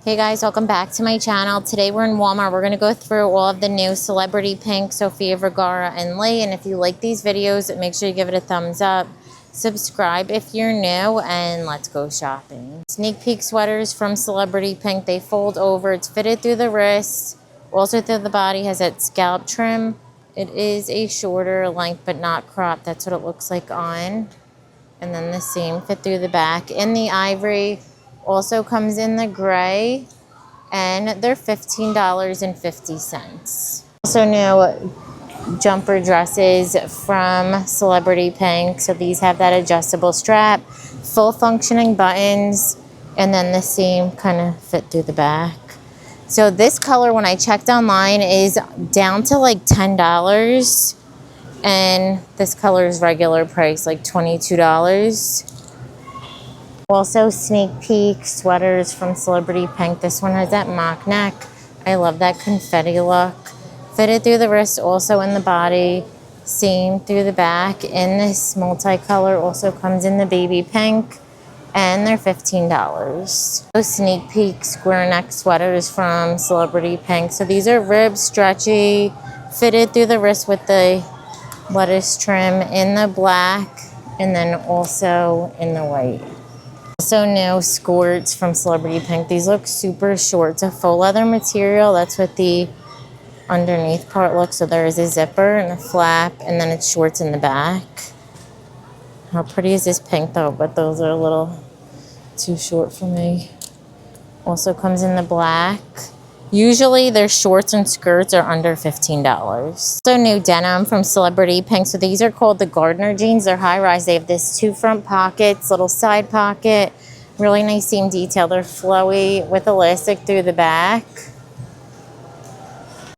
Hey guys, welcome back to my channel. Today we're in Walmart. We're going to go through all of the new Celebrity Pink, Sophia Vergara, and Lee. And if you like these videos, make sure you give it a thumbs up. Subscribe if you're new, and let's go shopping. Sneak peek sweaters from Celebrity Pink. They fold over. It's fitted through the wrist, also through the body. Has that scalp trim. It is a shorter length, but not cropped. That's what it looks like on. And then the same fit through the back. In the ivory. Also comes in the gray, and they're $15.50. Also new jumper dresses from Celebrity Pink. So these have that adjustable strap, full functioning buttons, and then the same kind of fit through the back. So this color, when I checked online, is down to like $10. And this color is regular price, like $22. Also, sneak peek sweaters from Celebrity Pink. This one has that mock neck. I love that confetti look. Fitted through the wrist, also in the body. Same through the back. In this multicolor, also comes in the baby pink. And they're $15. Those sneak peek square neck sweaters from Celebrity Pink. So these are ribbed, stretchy, fitted through the wrist with the lettuce trim in the black. And then also in the white. Also new skirts from Celebrity Pink. These look super short. It's a faux leather material. That's what the underneath part looks. So there is a zipper and a flap, and then it's shorts in the back. How pretty is this pink though? But those are a little too short for me. Also comes in the black. Usually their shorts and skirts are under $15. So new denim from Celebrity Pink. So these are called the Gardner jeans. They're high rise. They have this two front pockets, little side pocket, really nice seam detail. They're flowy with elastic through the back.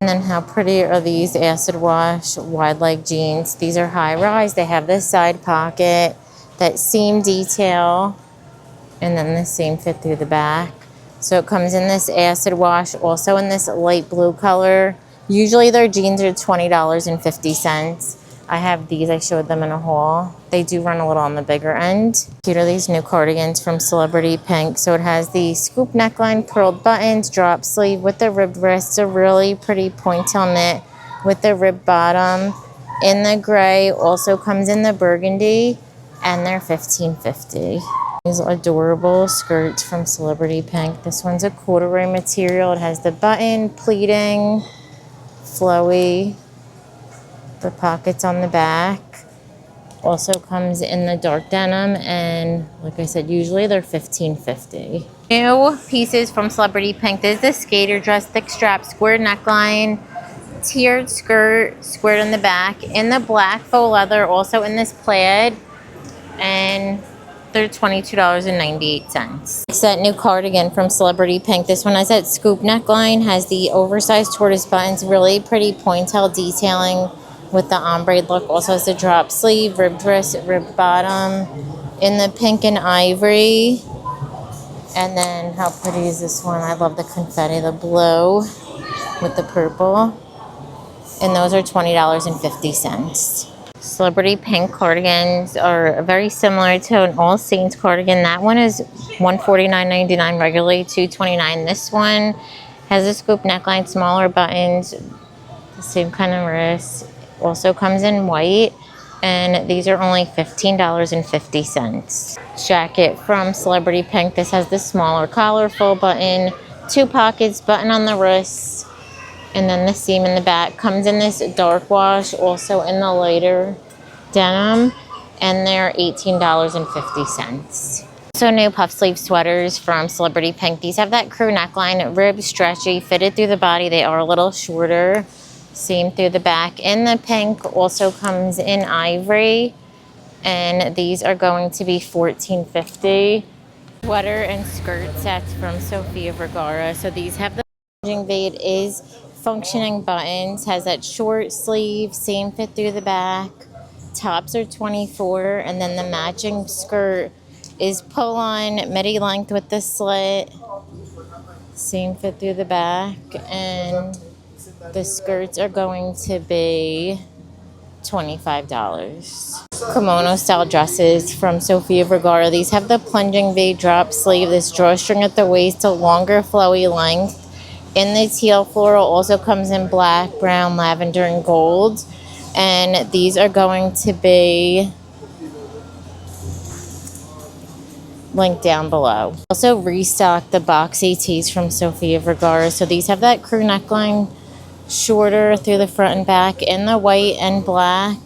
And then how pretty are these acid wash wide leg jeans? These are high rise. They have this side pocket, that seam detail, and then the same fit through the back. So it comes in this acid wash, also in this light blue color. Usually their jeans are $20.50. I have these, I showed them in a haul. They do run a little on the bigger end. Cute are these new cardigans from Celebrity Pink. So it has the scoop neckline, pearled buttons, drop sleeve with the ribbed wrists, a really pretty pointille knit with the ribbed bottom. In the gray, also comes in the burgundy, and they're $15.50. These adorable skirts from Celebrity Pink. This one's a corduroy material. It has the button, pleating, flowy, the pockets on the back. Also comes in the dark denim, and like I said, usually they're $15.50. New pieces from Celebrity Pink. This is the skater dress, thick strap, square neckline, tiered skirt, squared in the back, in the black faux leather, also in this plaid, and they're $22.98. It's that new cardigan from Celebrity Pink. This one has that scoop neckline, has the oversized tortoise buttons, really pretty pointelle detailing with the ombre look. Also has the drop sleeve, ribbed wrist, ribbed bottom, in the pink and ivory. And then how pretty is this one? I love the confetti, the blue with the purple. And those are $20.50. Celebrity Pink cardigans are very similar to an All Saints cardigan. That one is $149.99, regularly $229. This one has a scoop neckline, smaller buttons, the same kind of wrist. Also comes in white, and these are only $15.50. Jacket from Celebrity Pink. This has the smaller collar, full button, two pockets, button on the wrist, and then the seam in the back. Comes in this dark wash, also in the lighter denim, and they're $18.50. So new puff sleeve sweaters from Celebrity Pink. These have that crew neckline, ribbed, stretchy, fitted through the body. They are a little shorter, seam through the back. In the pink, also comes in ivory, and these are going to be $14.50. Sweater and skirt sets from Sophia Vergara. So these have the it is functioning buttons, has that short sleeve, same fit through the back. Tops are $24, and then the matching skirt is pull-on midi length with the slit, same fit through the back, and the skirts are going to be $25. Kimono style dresses from Sophia Vergara. These have the plunging V drop sleeve, this drawstring at the waist, a longer flowy length. In the teal floral, also comes in black, brown, lavender, and gold. And these are going to be linked down below. Also restocked the boxy tees from Sophia Vergara. So these have that crew neckline, shorter through the front and back in the white and black,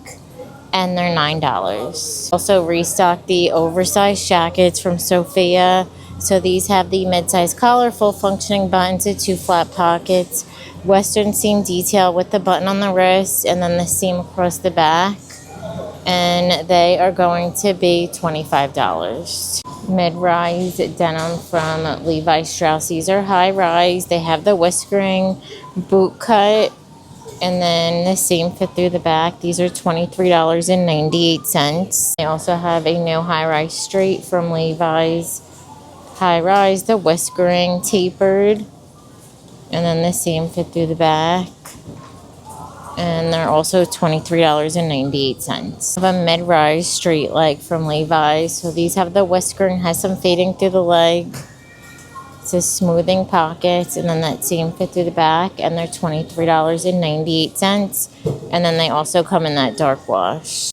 and they're $9. Also restocked the oversized jackets from Sophia. So these have the mid-size collar, full functioning buttons and 2 flat pockets, western seam detail with the button on the wrist and then the seam across the back, and they are going to be $25. Mid-rise denim from Levi Strauss. These are high-rise. They have the whiskering boot cut and then the seam fit through the back. These are $23.98. They also have a new high-rise straight from Levi's. High-rise, the whiskering tapered, and then the seam fit through the back. And they're also $23.98. I have a mid-rise straight leg from Levi's. So these have the whiskering, has some fading through the leg. It says smoothing pockets, and then that seam fit through the back, and they're $23.98. And then they also come in that dark wash.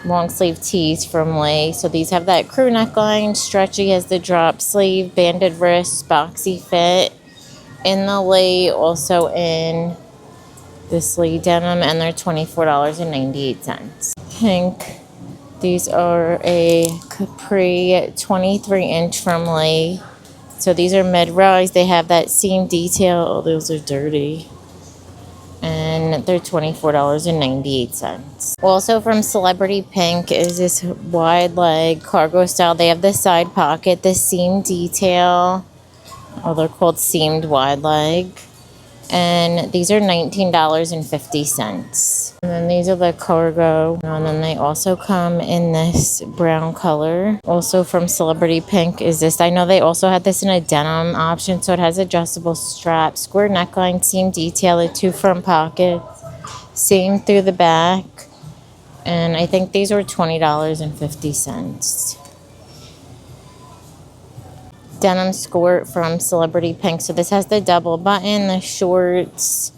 Long sleeve tees from Lee. So these have that crew neckline, stretchy as the drop sleeve, banded wrists, boxy fit. In the Lee, also in this Lee denim, and they're $24.98. Pink. These are a capri 23-inch from Lee. So these are mid-rise. They have that seam detail. Oh, those are dirty. And they're $24.98. Also from Celebrity Pink is this wide leg cargo style. They have the side pocket, the seam detail. Oh, they're called seamed wide leg. And these are $19.50. And then these are the cargo. And then they also come in this brown color. Also from Celebrity Pink is this. I know they also had this in a denim option. So it has adjustable straps, square neckline, seam detail, the 2 front pockets, seam through the back. And I think these were $20.50. Denim skirt from Celebrity Pink. So this has the double button, the shorts,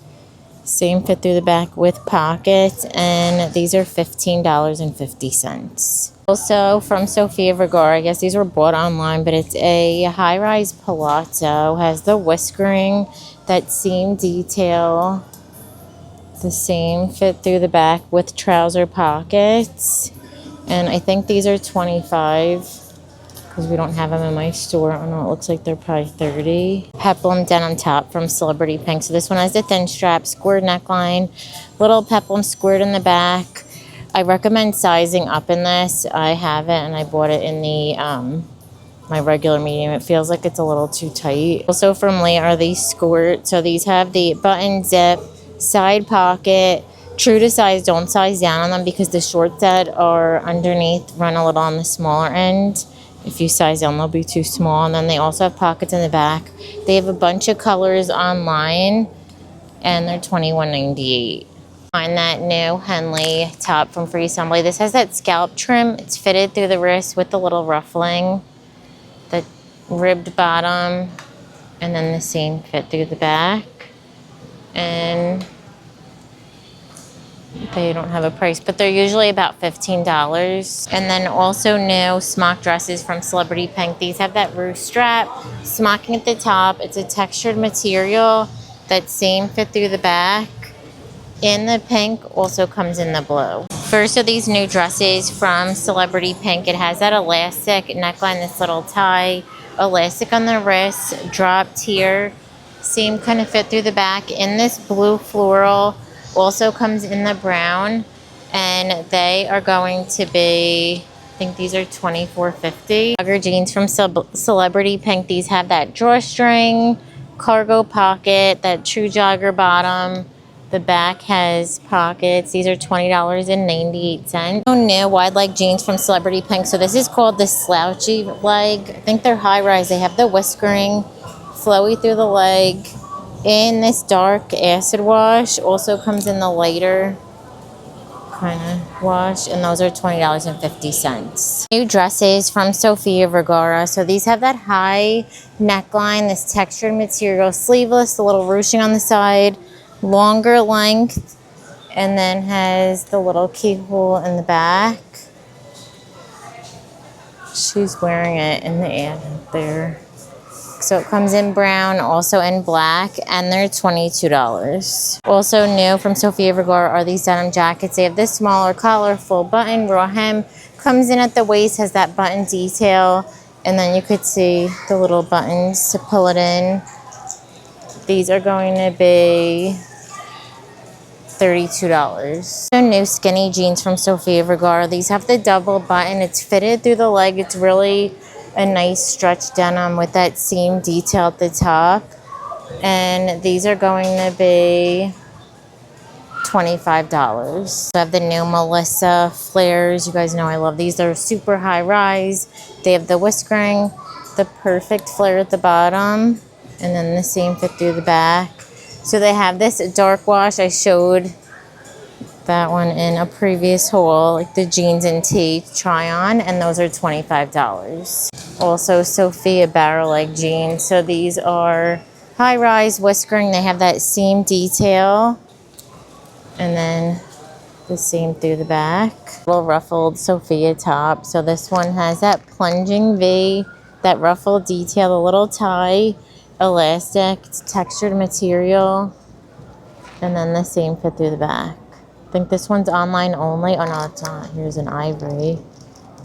same fit through the back with pockets, and these are $15.50. Also from Sophia Vergara, I guess these were bought online, but it's a high-rise palazzo, has the whiskering, that seam detail, the same fit through the back with trouser pockets, and I think these are $25. Because we don't have them in my store. I don't know, it looks like they're probably $30. Peplum denim top from Celebrity Pink. So this one has the thin strap, squared neckline, little peplum squared in the back. I recommend sizing up in this. I have it and I bought it in the my regular medium. It feels like it's a little too tight. Also from Lee are these skirts. So these have the button zip, side pocket. True to size, don't size down on them because the shorts that are underneath run a little on the smaller end. If you size down, they'll be too small. And then they also have pockets in the back. They have a bunch of colors online, and they're $21.98. Find that new Henley top from Free Assembly. This has that scalp trim. It's fitted through the wrist with the little ruffling, the ribbed bottom, and then the seam fit through the back. And they don't have a price, but they're usually about $15. And then also new smock dresses from Celebrity Pink. These have that roof strap, smocking at the top. It's a textured material. That seam fit through the back. In the pink, also comes in the blue. First of these new dresses from Celebrity Pink. It has that elastic neckline, this little tie, elastic on the wrist, dropped here. Seam kind of fit through the back. In this blue floral, also comes in the brown, and they are going to be, I think these are $24.50. Jogger jeans from Celebrity Pink. These have that drawstring, cargo pocket, that true jogger bottom. The back has pockets. These are $20.98. New wide leg jeans from Celebrity Pink. So this is called the slouchy leg. I think they're high rise. They have the whiskering, flowy through the leg. In this dark acid wash, also comes in the lighter kind of wash, and those are $20.50. New dresses from Sophia Vergara. So these have that high neckline, this textured material, sleeveless, a little ruching on the side, longer length, and then has the little keyhole in the back. She's wearing it in the ad there. So it comes in brown, also in black, and they're $22. Also new from Sophia Vergara are these denim jackets. They have this smaller collar, full button, raw hem. Comes in at the waist, has that button detail, and then you could see the little buttons to pull it in. These are going to be $32. So new skinny jeans from Sophia Vergara. These have the double button. It's fitted through the leg. It's really a nice stretch denim with that seam detail at the top. And these are going to be $25. I have the new Melissa flares. You guys know I love these. They're super high rise. They have the whiskering, the perfect flare at the bottom, and then the seam fit through the back. So they have this dark wash. I showed that one in a previous haul, like the jeans and tee try on, and those are $25. Also Sophia barrel leg jeans. So these are high rise whiskering. They have that seam detail, and then the seam through the back. Little ruffled Sophia top. So this one has that plunging V, that ruffled detail, a little tie, elastic, it's textured material, and then the seam fit through the back. I think this one's online only. Oh no, it's not. Here's an ivory.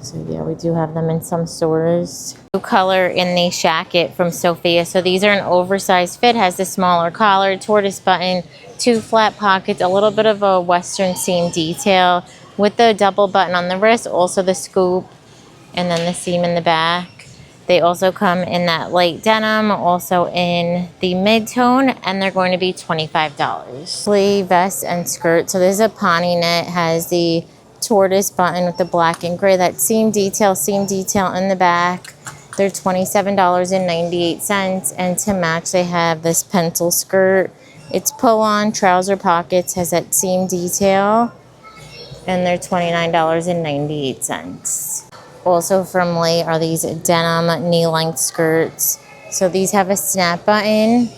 So yeah, we do have them in some stores. New color in the shacket from Sofia. So these are an oversized fit, has the smaller collar, tortoise button, 2 flat pockets, a little bit of a western seam detail with the double button on the wrist, also the scoop, and then the seam in the back. They also come in that light denim, also in the mid-tone, and they're going to be $25. Sleeve, vest, and skirt. So this is a ponte knit, has the tortoise button with the black and gray, that seam detail in the back. They're $27.98, and to match they have this pencil skirt. It's pull-on, trouser pockets, has that seam detail, and they're $29.98. Also from Lee are these denim knee-length skirts. So these have a snap button.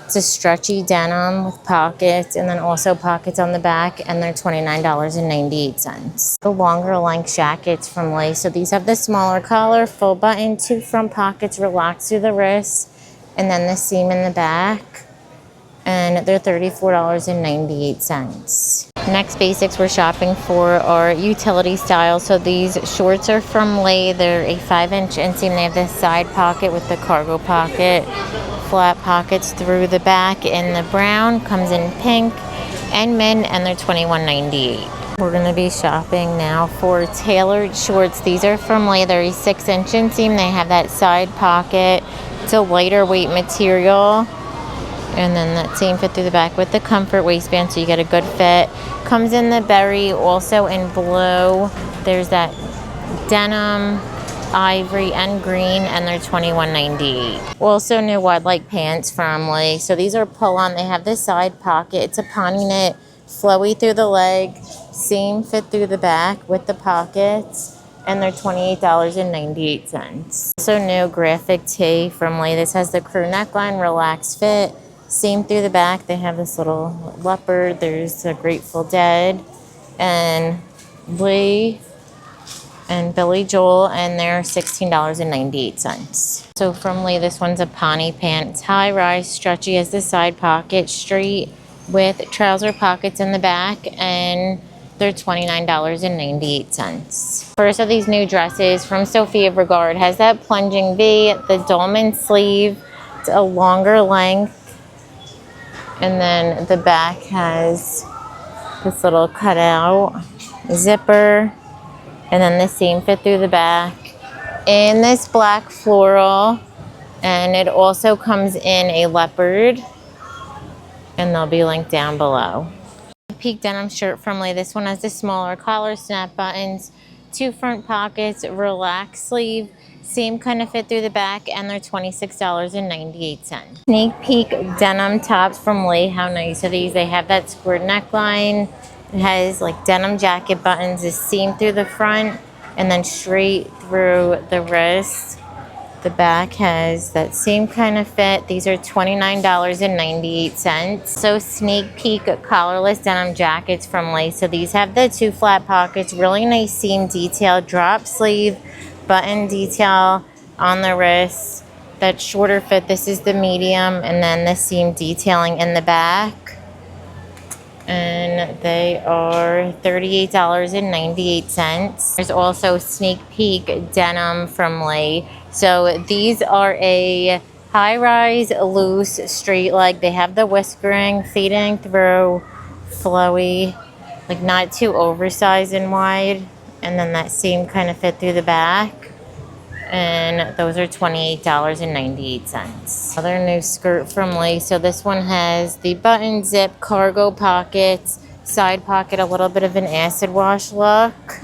It's a stretchy denim with pockets, and then also pockets on the back, and they're $29.98. The longer length jackets from Lee. So these have the smaller collar, full button, 2 front pockets relaxed through the wrist, and then the seam in the back. And they're $34.98. Next basics we're shopping for are utility style. So these shorts are from Lee. They're a 5-inch inseam. They have this side pocket with the cargo pocket, flat pockets through the back in the brown, comes in pink and mint, and they're $21.98. We're going to be shopping now for tailored shorts. These are from Lee. They're a 6-inch inseam. They have that side pocket. It's a lighter weight material. And then that seam fit through the back with the comfort waistband, so you get a good fit. Comes in the berry, also in blue. There's that denim, ivory, and green, and they're $21.98. Also new wide leg pants from Lee. So these are pull-on. They have this side pocket. It's a ponte knit, flowy through the leg, seam fit through the back with the pockets, and they're $28.98. Also new graphic tee from Lee. This has the crew neckline, relaxed fit, seam through the back. They have this little leopard. There's a Grateful Dead and Lee and Billy Joel, and they're $16.98. So from Lee, this one's a ponte pant. It's high rise, stretchy, has the side pocket, straight with trouser pockets in the back, and they're $29.98. First of these new dresses from Sophia Vergara. It has that plunging V, the dolman sleeve. It's a longer length. And then the back has this little cutout zipper, and then the seam fit through the back in this black floral, and it also comes in a leopard, and they'll be linked down below. Peak denim shirt from Lee. This one has the smaller collar, snap buttons, 2 front pockets, relaxed sleeve, seam kind of fit through the back, and they're $26.98. Sneak peek denim tops from Lee. How nice are these? They have that squared neckline, It has like denim jacket buttons, is seam through the front and then straight through the wrist. The back has that same kind of fit. These are $29.98. So sneak peek collarless denim jackets from Lace. So these have the 2 flat pockets, really nice seam detail, drop sleeve, button detail on the wrist. That shorter fit, this is the medium, and then the seam detailing in the back. And they are $38.98. There's also sneak peek denim from Lay. So these are a high-rise, loose, straight leg. They have the whiskering, fading through, flowy, like not too oversized and wide. And then that same kind of fit through the back. And those are $28.98. Another new skirt from Lace. So this one has the button zip, cargo pockets, side pocket, a little bit of an acid wash look,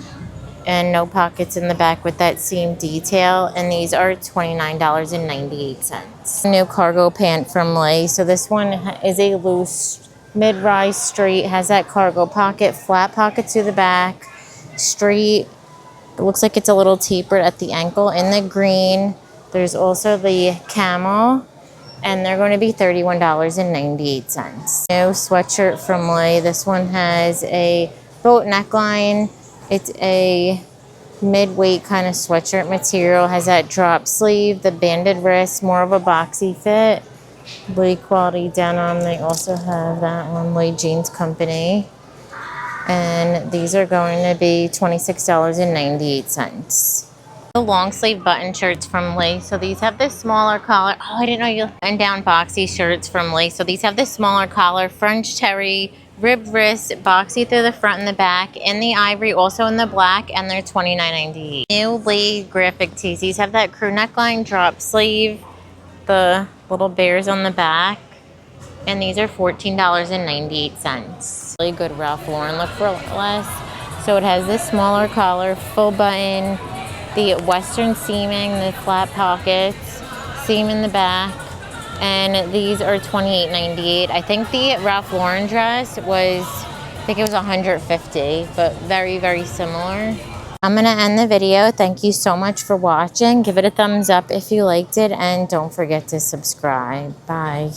and no pockets in the back with that seam detail. And these are $29.98. New cargo pant from Lace. So this one is a loose mid-rise straight, has that cargo pocket, flat pocket to the back, straight. It looks like it's a little tapered at the ankle in the green. There's also the camel, and they're going to be $31.98. New sweatshirt from Lay. This one has a boat neckline. It's a mid-weight kind of sweatshirt material. Has that drop sleeve, the banded wrist, more of a boxy fit. Lay quality denim. They also have that one, Lay Jeans Company. And these are going to be $26.98. The long sleeve button shirts from Lace. So these have this smaller collar. Oh, I didn't know you. And down boxy shirts from Lace. So these have this smaller collar, French terry, ribbed wrist, boxy through the front and the back, in the ivory, also in the black, and they're $29.98. New Lee graphic tees. These have that crew neckline, drop sleeve, the little bears on the back. And these are $14.98. Really good Ralph Lauren look for less. So it has this smaller collar, full button, the western seaming, the flat pockets, seam in the back. And these are $28.98. I think the Ralph Lauren dress was, I think it was $150, but very, very similar. I'm going to end the video. Thank you so much for watching. Give it a thumbs up if you liked it, and don't forget to subscribe. Bye.